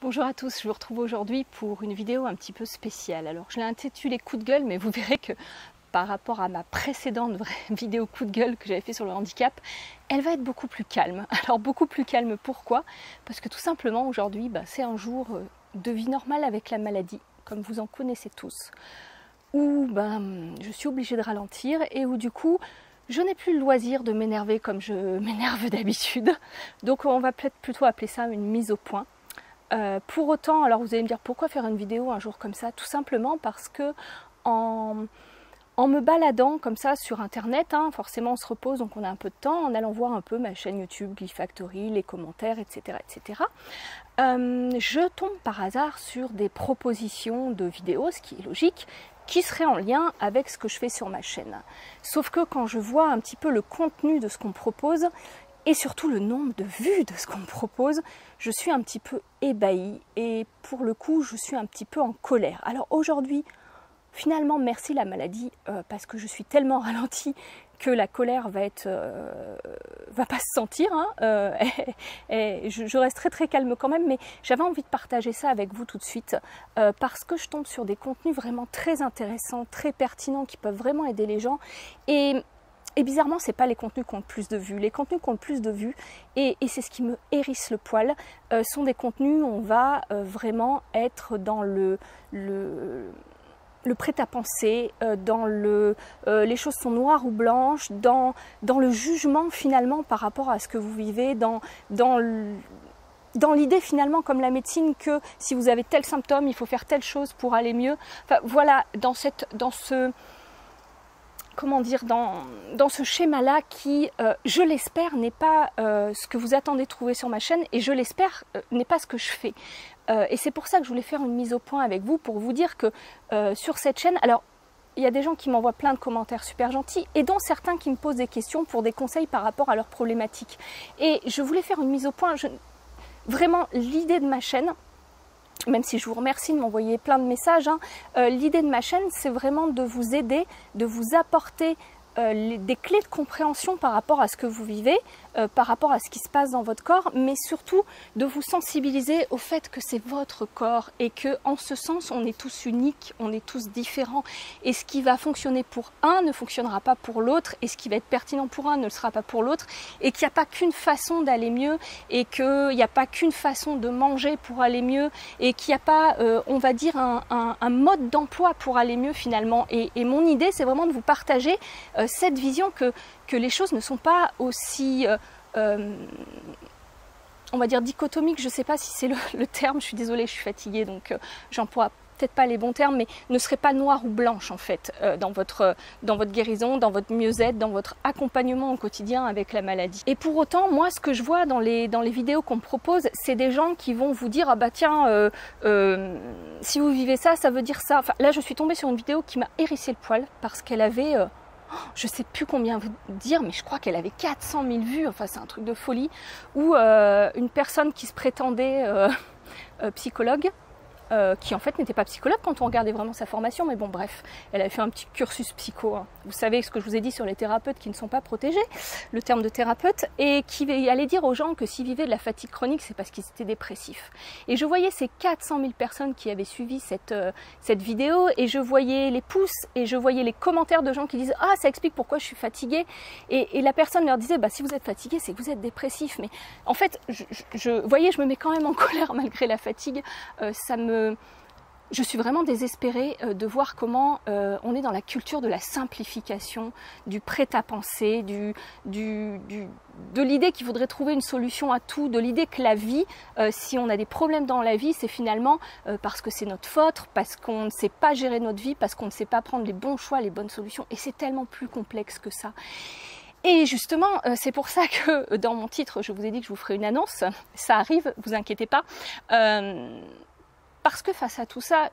Bonjour à tous, je vous retrouve aujourd'hui pour une vidéo un petit peu spéciale. Alors je l'ai intitulée coup de gueule, mais vous verrez que par rapport à ma précédente vidéo coup de gueule que j'avais fait sur le handicap, elle va être beaucoup plus calme. Alors beaucoup plus calme, pourquoi? Parce que tout simplement aujourd'hui, c'est un jour de vie normale avec la maladie, comme vous en connaissez tous, où je suis obligée de ralentir et où du coup je n'ai plus le loisir de m'énerver comme je m'énerve d'habitude. Donc on va peut-être plutôt appeler ça une mise au point. Pour autant, alors vous allez me dire pourquoi faire une vidéo un jour comme ça? Tout simplement parce que en me baladant comme ça sur internet, forcément on se repose donc on a un peu de temps, en allant voir un peu ma chaîne YouTube, Glyfactory, les commentaires, etc. Je tombe par hasard sur des propositions de vidéos, ce qui est logique, qui seraient en lien avec ce que je fais sur ma chaîne. Sauf que quand je vois un petit peu le contenu de ce qu'on me propose, et surtout le nombre de vues de ce qu'on me propose, je suis un petit peu ébahie et pour le coup je suis un petit peu en colère. Alors aujourd'hui, finalement merci la maladie parce que je suis tellement ralentie que la colère va pas se sentir. Et je reste très calme quand même, mais j'avais envie de partager ça avec vous tout de suite parce que je tombe sur des contenus vraiment très intéressants, très pertinents qui peuvent vraiment aider les gens et bizarrement, ce n'est pas les contenus qui ont le plus de vues. Les contenus qui ont le plus de vues, et c'est ce qui me hérisse le poil, sont des contenus où on va vraiment être dans le prêt-à-penser, dans les choses sont noires ou blanches, dans le jugement finalement par rapport à ce que vous vivez, dans l'idée finalement comme la médecine que si vous avez tel symptôme, il faut faire telle chose pour aller mieux. Enfin voilà, dans ce schéma-là qui, je l'espère, n'est pas ce que vous attendez trouver sur ma chaîne et je l'espère n'est pas ce que je fais. Et c'est pour ça que je voulais faire une mise au point avec vous pour vous dire que sur cette chaîne, alors il y a des gens qui m'envoient plein de commentaires super gentils et dont certains qui me posent des questions pour des conseils par rapport à leurs problématiques. Et je voulais faire une mise au point. Vraiment, l'idée de ma chaîne, même si je vous remercie de m'envoyer plein de messages, l'idée de ma chaîne, c'est vraiment de vous aider, de vous apporter des clés de compréhension par rapport à ce que vous vivez, par rapport à ce qui se passe dans votre corps, mais surtout de vous sensibiliser au fait que c'est votre corps et que en ce sens, on est tous uniques, on est tous différents. Et ce qui va fonctionner pour un ne fonctionnera pas pour l'autre, et ce qui va être pertinent pour un ne le sera pas pour l'autre, et qu'il n'y a pas qu'une façon d'aller mieux, et qu'il n'y a pas qu'une façon de manger pour aller mieux, et qu'il n'y a pas, on va dire, un mode d'emploi pour aller mieux finalement. Et mon idée, c'est vraiment de vous partager cette vision que les choses ne sont pas aussi, on va dire, dichotomiques, je ne sais pas si c'est le terme, je suis désolée, je suis fatiguée, donc j'emploie peut-être pas les bons termes, mais ne serait pas noire ou blanche en fait, dans votre guérison, dans votre mieux-être, dans votre accompagnement au quotidien avec la maladie. Et pour autant, moi ce que je vois dans les vidéos qu'on me propose, c'est des gens qui vont vous dire, ah bah tiens, si vous vivez ça, ça veut dire ça. Enfin, là je suis tombée sur une vidéo qui m'a hérissé le poil, parce qu'elle avait... je sais plus combien vous dire, mais je crois qu'elle avait 400 000 vues, enfin c'est un truc de folie, où une personne qui se prétendait psychologue, qui en fait n'était pas psychologue quand on regardait vraiment sa formation, mais bon bref, elle avait fait un petit cursus psycho, Vous savez ce que je vous ai dit sur les thérapeutes qui ne sont pas protégés, le terme de thérapeute, et qui allait dire aux gens que s'ils vivaient de la fatigue chronique, c'est parce qu'ils étaient dépressifs. Et je voyais ces 400 000 personnes qui avaient suivi cette vidéo, et je voyais les pouces, et je voyais les commentaires de gens qui disaient « Ah, ça explique pourquoi je suis fatiguée », et la personne leur disait « Bah si vous êtes fatigué, c'est que vous êtes dépressif ». Mais en fait, vous voyez, je me mets quand même en colère malgré la fatigue, je suis vraiment désespérée de voir comment on est dans la culture de la simplification, du prêt-à-penser, de l'idée qu'il faudrait trouver une solution à tout, de l'idée que la vie, si on a des problèmes dans la vie, c'est finalement parce que c'est notre faute, parce qu'on ne sait pas gérer notre vie, parce qu'on ne sait pas prendre les bons choix, les bonnes solutions, et c'est tellement plus complexe que ça. Et justement, c'est pour ça que dans mon titre, je vous ai dit que je vous ferai une annonce, ça arrive, vous inquiétez pas. Parce que face à tout ça,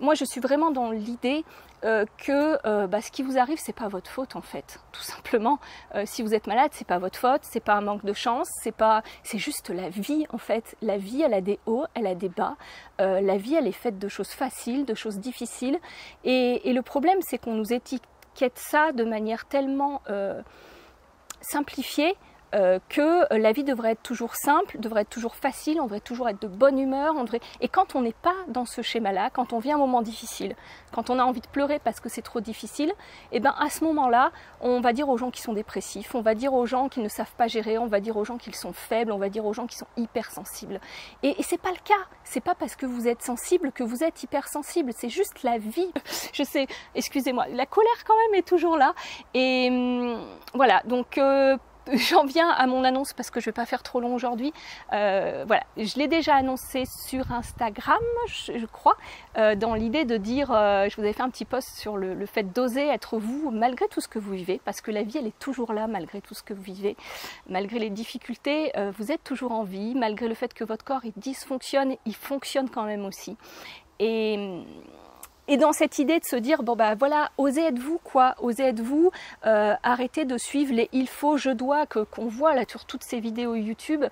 moi je suis vraiment dans l'idée que ce qui vous arrive, c'est pas votre faute en fait, tout simplement. Si vous êtes malade, c'est pas votre faute, c'est pas un manque de chance, c'est juste la vie en fait. La vie, elle a des hauts, elle a des bas. La vie, elle est faite de choses faciles, de choses difficiles. Et le problème, c'est qu'on nous étiquette ça de manière tellement simplifiée que la vie devrait être toujours simple, devrait être toujours facile, on devrait toujours être de bonne humeur. Et quand on n'est pas dans ce schéma-là, quand on vit un moment difficile, quand on a envie de pleurer parce que c'est trop difficile, et ben à ce moment-là, on va dire aux gens qui sont dépressifs, on va dire aux gens qui ne savent pas gérer, on va dire aux gens qu'ils sont faibles, on va dire aux gens qui sont hypersensibles. Et c'est pas le cas. C'est pas parce que vous êtes sensible que vous êtes hypersensible. C'est juste la vie. Je sais, excusez-moi, la colère quand même est toujours là. Et voilà, donc j'en viens à mon annonce parce que je ne vais pas faire trop long aujourd'hui. Voilà, je l'ai déjà annoncé sur Instagram, je crois, dans l'idée de dire, je vous avais fait un petit post sur le fait d'oser être vous malgré tout ce que vous vivez, parce que la vie elle est toujours là malgré tout ce que vous vivez, malgré les difficultés, vous êtes toujours en vie, malgré le fait que votre corps il dysfonctionne, il fonctionne quand même aussi. Et dans cette idée de se dire, bon bah voilà, osez être vous quoi, osez être vous, arrêtez de suivre les il faut, je dois qu'on voit là sur toutes ces vidéos YouTube.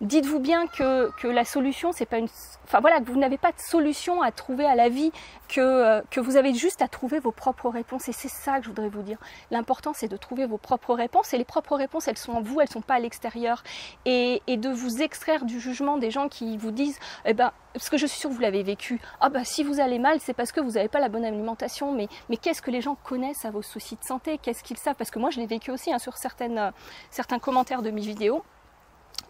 Dites-vous bien que la solution, c'est pas une... Enfin voilà, que vous n'avez pas de solution à trouver à la vie, que vous avez juste à trouver vos propres réponses. Et c'est ça que je voudrais vous dire. L'important, c'est de trouver vos propres réponses. Et les propres réponses, elles sont en vous, elles ne sont pas à l'extérieur. Et de vous extraire du jugement des gens qui vous disent, eh ben, parce que je suis sûre que vous l'avez vécu, ah bah si vous allez mal, c'est parce que vous n'avez pas la bonne alimentation, mais qu'est-ce que les gens connaissent à vos soucis de santé, qu'est-ce qu'ils savent, parce que moi je l'ai vécu aussi hein, sur certains commentaires de mes vidéos,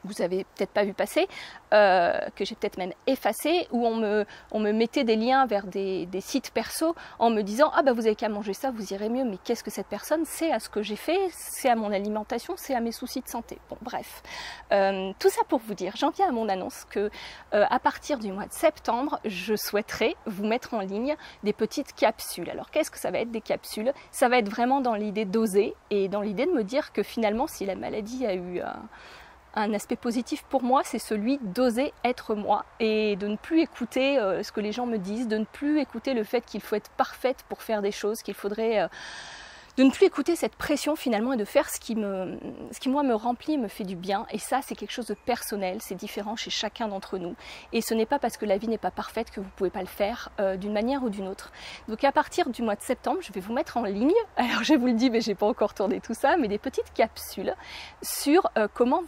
vous avez peut-être pas vu passer, que j'ai peut-être même effacé, où on me mettait des liens vers des sites perso en me disant ah bah vous avez qu'à manger ça, vous irez mieux. Mais qu'est-ce que cette personne sait à ce que j'ai fait, c'est à mon alimentation, c'est à mes soucis de santé. Bon bref, tout ça pour vous dire, j'en viens à mon annonce que à partir du mois de septembre, je souhaiterais vous mettre en ligne des petites capsules. Alors qu'est-ce que ça va être des capsules? Ça va être vraiment dans l'idée d'oser et dans l'idée de me dire que finalement si la maladie a eu un aspect positif pour moi, c'est celui d'oser être moi et de ne plus écouter ce que les gens me disent, de ne plus écouter le fait qu'il faut être parfaite pour faire des choses, qu'il faudrait... de ne plus écouter cette pression finalement et de faire ce qui moi me remplit et me fait du bien. Et ça, c'est quelque chose de personnel, c'est différent chez chacun d'entre nous. Et ce n'est pas parce que la vie n'est pas parfaite que vous ne pouvez pas le faire d'une manière ou d'une autre. Donc à partir du mois de septembre, je vais vous mettre en ligne, alors je vous le dis, mais j'ai pas encore tourné tout ça, mais des petites capsules sur comment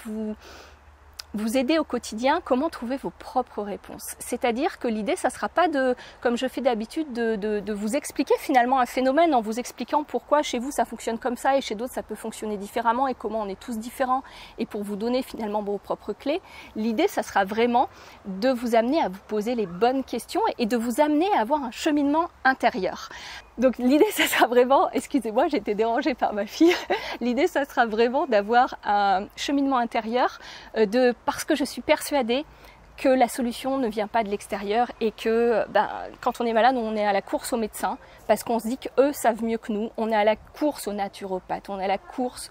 vous aider au quotidien, comment trouver vos propres réponses. C'est-à-dire que l'idée, ça ne sera pas de, comme je fais d'habitude, de vous expliquer finalement un phénomène en vous expliquant pourquoi chez vous ça fonctionne comme ça et chez d'autres ça peut fonctionner différemment et comment on est tous différents et pour vous donner finalement vos propres clés. L'idée, ça sera vraiment de vous amener à vous poser les bonnes questions et de vous amener à avoir un cheminement intérieur. Donc l'idée, ça sera vraiment, excusez-moi, j'ai été dérangée par ma fille, l'idée, ça sera vraiment d'avoir un cheminement intérieur parce que je suis persuadée que la solution ne vient pas de l'extérieur et que quand on est malade, on est à la course aux médecins parce qu'on se dit qu'eux savent mieux que nous, on est à la course aux naturopathes, on est à la course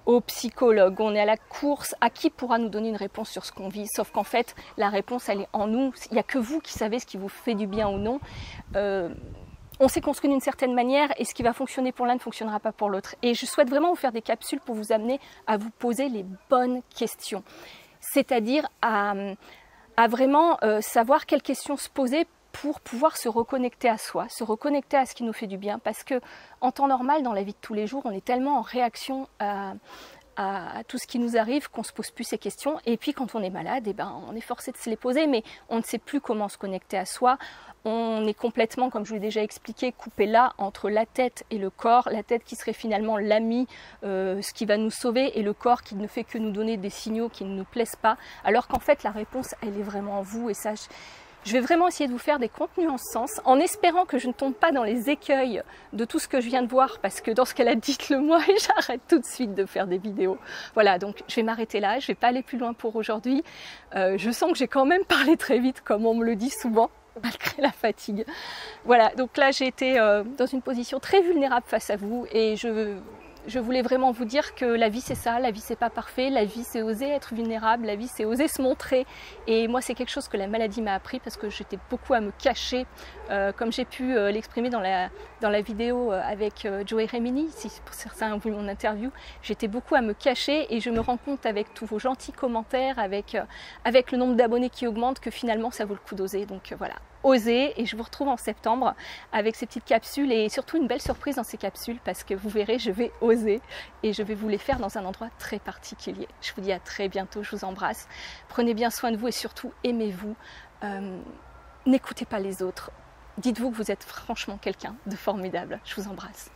aux psychologues, on est à la course à qui pourra nous donner une réponse sur ce qu'on vit, sauf qu'en fait, la réponse, elle est en nous, il n'y a que vous qui savez ce qui vous fait du bien ou non. On s'est construit d'une certaine manière et ce qui va fonctionner pour l'un ne fonctionnera pas pour l'autre. Et je souhaite vraiment vous faire des capsules pour vous amener à vous poser les bonnes questions. C'est-à-dire à vraiment savoir quelles questions se poser pour pouvoir se reconnecter à soi, se reconnecter à ce qui nous fait du bien. Parce que en temps normal, dans la vie de tous les jours, on est tellement en réaction à tout ce qui nous arrive qu'on ne se pose plus ces questions. Et puis quand on est malade, on est forcé de se les poser, mais on ne sait plus comment se connecter à soi. On est complètement, comme je vous l'ai déjà expliqué, coupé là entre la tête et le corps. La tête qui serait finalement l'ami, ce qui va nous sauver, et le corps qui ne fait que nous donner des signaux qui ne nous plaisent pas. Alors qu'en fait, la réponse, elle est vraiment en vous. Et ça, je vais vraiment essayer de vous faire des contenus en ce sens, en espérant que je ne tombe pas dans les écueils de tout ce que je viens de voir, parce que dans ce cas-là, dites-le moi et j'arrête tout de suite de faire des vidéos. Voilà, donc je vais m'arrêter là, je ne vais pas aller plus loin pour aujourd'hui. Je sens que j'ai quand même parlé très vite, comme on me le dit souvent, malgré la fatigue. Voilà, donc là j'ai été dans une position très vulnérable face à vous et je voulais vraiment vous dire que la vie c'est ça, la vie c'est pas parfait, la vie c'est oser être vulnérable, la vie c'est oser se montrer. Et moi c'est quelque chose que la maladie m'a appris parce que j'étais beaucoup à me cacher, comme j'ai pu l'exprimer dans la vidéo avec Joey Remini, si pour certains ont vu mon interview, j'étais beaucoup à me cacher et je me rends compte avec tous vos gentils commentaires, avec le nombre d'abonnés qui augmente, que finalement ça vaut le coup d'oser. Donc voilà, oser, et je vous retrouve en septembre avec ces petites capsules et surtout une belle surprise dans ces capsules parce que vous verrez, je vais oser et je vais vous les faire dans un endroit très particulier. Je vous dis à très bientôt, je vous embrasse. Prenez bien soin de vous et surtout aimez-vous. N'écoutez pas les autres. Dites-vous que vous êtes franchement quelqu'un de formidable. Je vous embrasse.